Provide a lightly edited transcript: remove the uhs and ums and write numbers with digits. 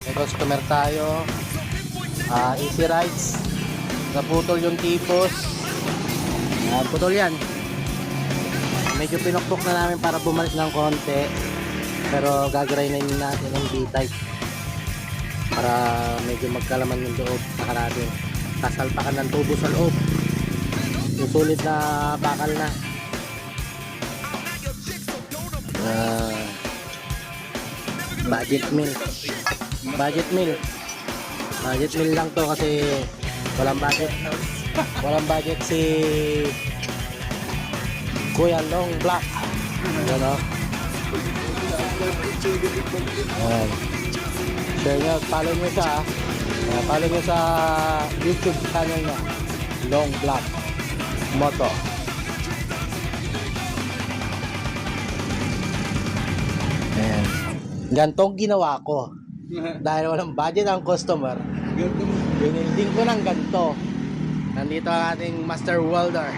May customer tayo. Easy rides. Naputol yung tipos. Putol yan. Medyo pinukpok na namin para bumalik ng konti. Pero gagarayin natin ng B-type. Para medyo magkalaman yung loob. Saka natin kasalpakan ng tubo sa loob. Yung sulit na bakal na. Budget meal. Budget meal lang to kasi walang budget si Kuya Long Black. Yan o. Share nyo, follow nyo siya. Follow nyo sa YouTube channel niya, Long Black Moto. Ayan. Gantong ginawa ko. Dahil walang budget ang customer, binilding ko ng ganto. Nandito ang ating master welder.